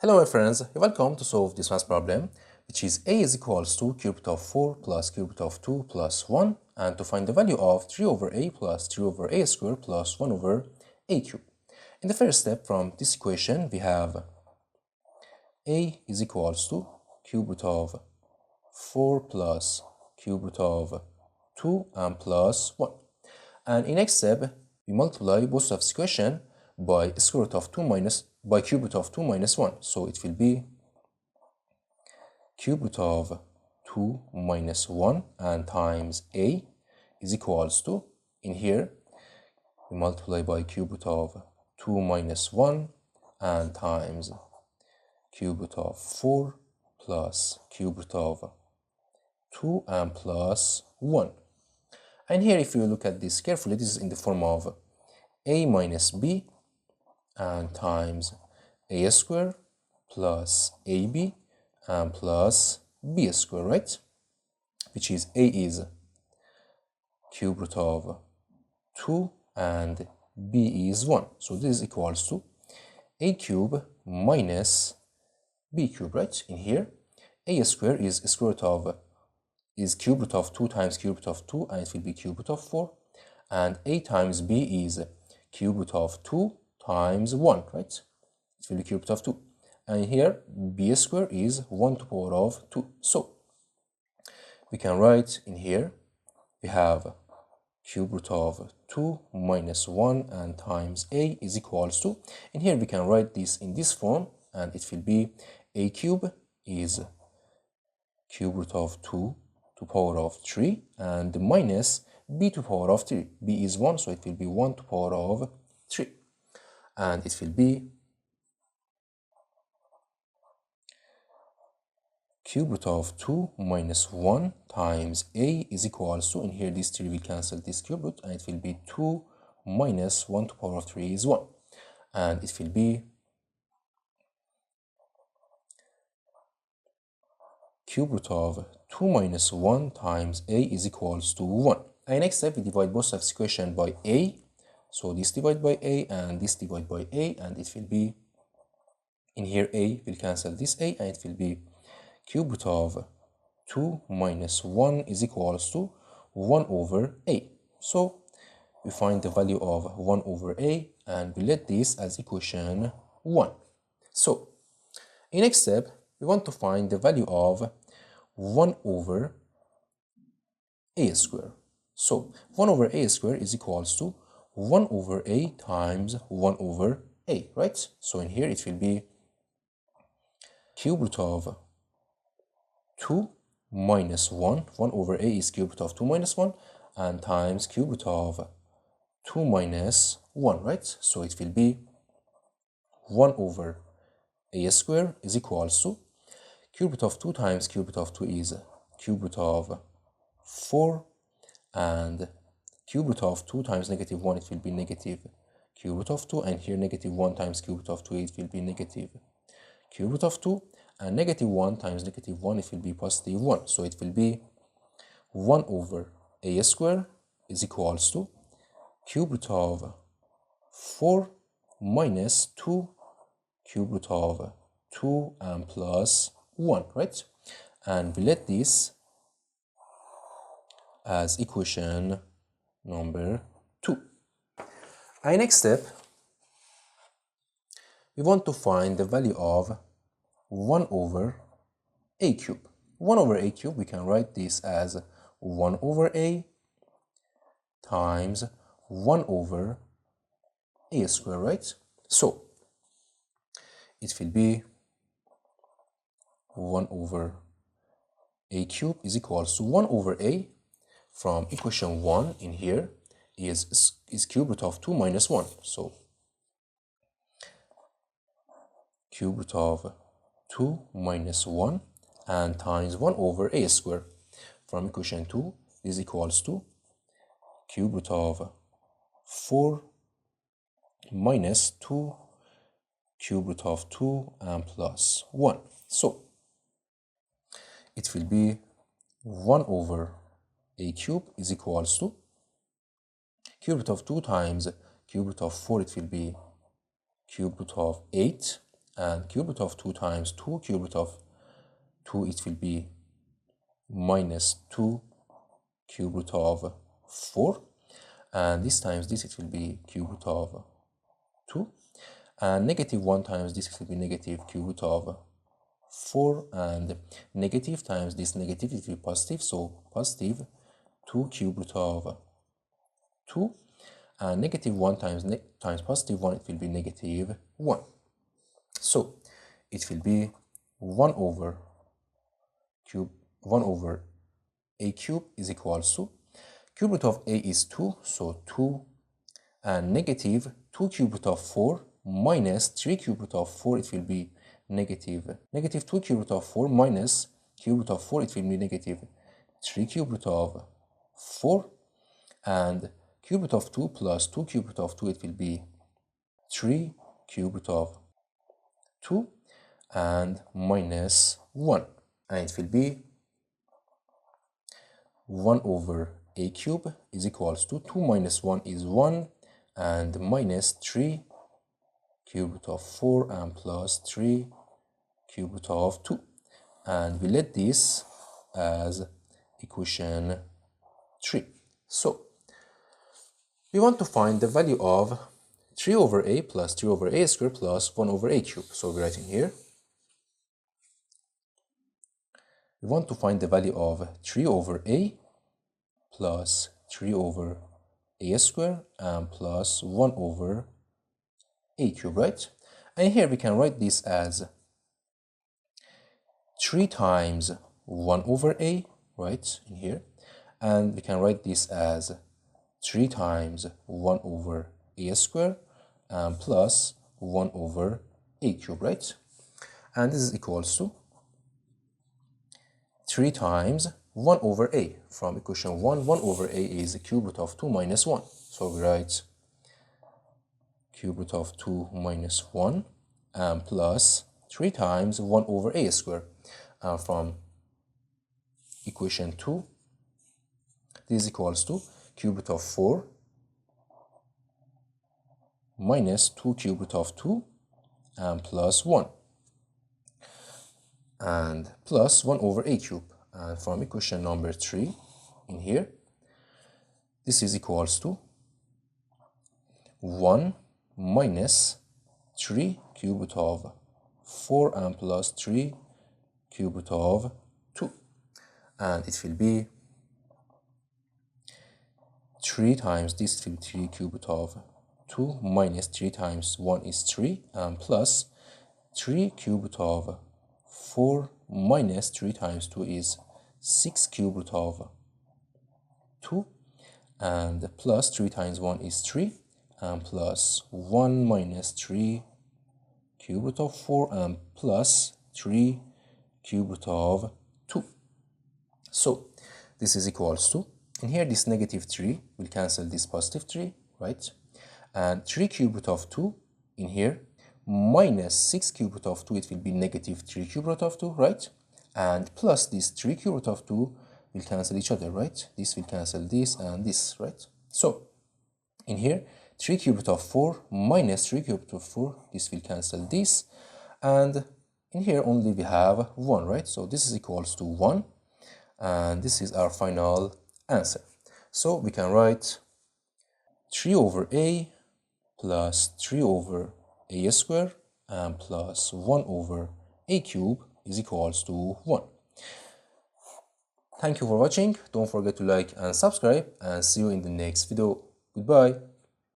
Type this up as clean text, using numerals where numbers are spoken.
Hello my friends, welcome to solve this math problem, which is a is equals to cube root of 4 plus cube root of 2 plus 1, and to find the value of 3 over a plus 3 over a squared plus 1 over a cube. In the first step from this equation, we have a is equals to cube root of 4 plus cube root of 2 and plus 1. And in next step, we multiply both of this equation by square root of 2 minus by cube root of 2 minus 1. So it will be cube root of 2 minus 1 and times a is equals to, in here, we multiply by cube root of 2 minus 1 and times cube root of 4 plus cube root of 2 and plus 1. And here, if you look at this carefully, this is in the form of a minus b and times a squared plus ab and plus b squared, right? Which is a is cube root of 2 and b is 1. So this is equals to a cube minus b cube, right? In here, a squared is square root of cube root of 2 times cube root of 2, and it will be cube root of 4. And a times b is cube root of 2 times 1, right? It will be cube root of 2. And here, b squared is 1 to the power of 2. So, we can write in here, we have cube root of 2 minus 1 and times a is equals to, in here we can write this in this form, and it will be a cube is cube root of 2 to the power of 3, and minus b to the power of 3. b is 1, so it will be 1 to the power of 3. And it will be cube root of 2 minus 1 times a is equals to, in here this 3 will cancel this cube root, and it will be 2 minus 1 to the power of 3 is 1. And it will be cube root of 2 minus 1 times a is equals to 1. And next step, we divide both of this equation by a. So this divide by a and this divide by a, and it will be, in here a will cancel this a, and it will be cube root of 2 minus 1 is equals to 1 over a. So we find the value of 1 over a, and we let this as equation 1. So in next step, we want to find the value of 1 over a squared. So 1 over a squared is equals to 1 over a times 1 over a, right? So in here it will be cube root of 2 minus 1. 1 over a is cube root of 2 minus 1, and times cube root of 2 minus 1, right? So it will be 1 over a squared is equals to cube root of 2 times cube root of 2 is cube root of 4, and cube root of 2 times negative 1, it will be negative cube root of 2, and here negative 1 times cube root of 2, it will be negative cube root of 2, and negative 1 times negative 1, it will be positive 1. So it will be 1 over a squared is equals to cube root of 4 minus 2 cube root of 2 and plus 1, right? And we let this as equation number 2. And next step, we want to find the value of 1 over a cube. 1 over a cube, we can write this as 1 over a times 1 over a squared, right? So it will be 1 over a cube is equals to 1 over a from equation 1 in here is cube root of 2 minus 1. So cube root of 2 minus 1 and times 1 over a squared. From equation 2 is equals to cube root of 4 minus 2 cube root of 2 and plus 1. So it will be 1 over a cube is equals to cube root of 2 times cube root of 4, it will be cube root of 8, and cube root of 2 times 2 cube root of 2, it will be minus 2 cube root of 4, and this times this, it will be cube root of 2, and negative 1 times this, it will be negative cube root of 4, and negative times this negative, it will be positive, so positive 2 cube root of 2, and negative 1 times positive 1, it will be negative 1. So it will be 1 over a cube is equals to cube root of a is 2, so 2, and negative 2 cube root of 4 minus 3 cube root of 4, it will be negative 2 cube root of 4 minus cube root of 4, it will be negative 3 cube root of 4, and cube root of 2 plus 2 cube root of 2, it will be 3 cube root of 2, and minus 1, and it will be 1 over a cube is equals to 2 minus 1 is 1, and minus 3 cube root of 4 and plus 3 cube root of 2, and we let this as equation 3. So we want to find the value of 3 over a plus 3 over a squared plus 1 over a cube. So we write in here, we want to find the value of 3 over a plus 3 over a squared and plus 1 over a cube, right? And here we can write this as 3 times 1 over a, right, in here, and we can write this as 3 times 1 over a squared and plus 1 over a cube, right? And this is equals to 3 times 1 over a. From equation 1, 1 over a is the cube root of 2 minus 1. So we write cube root of 2 minus 1 and plus 3 times 1 over a squared. And from equation 2, this is equals to cube root of 4 minus 2 cube root of 2 and plus 1 and plus 1 over a cube. And from equation number 3 in here, this is equals to 1 minus 3 cube root of 4 and plus 3 cube root of 2, and it will be 3 times this will be 3 cube root of 2 minus 3 times 1 is 3 and plus 3 cube root of 4 minus 3 times 2 is 6 cube root of 2, and plus 3 times 1 is 3 and plus 1 minus 3 cube root of 4 and plus 3 cube root of 2. So this is equals to, in here this negative 3 will cancel this positive 3, right? And 3 cube root of 2 in here minus 6 cube root of 2, it will be negative 3 cube root of 2, right? And plus this 3 cube root of 2 will cancel each other, right? This will cancel this and this, right? So in here 3 cube root of 4 minus 3 cube root of 4, this will cancel this, and in here only we have 1, right? So this is equals to 1, and this is our final answer. So we can write 3 over a plus 3 over a squared and plus 1 over a cube is equals to 1. Thank you for watching. Don't forget to like and subscribe, and see you in the next video. Goodbye.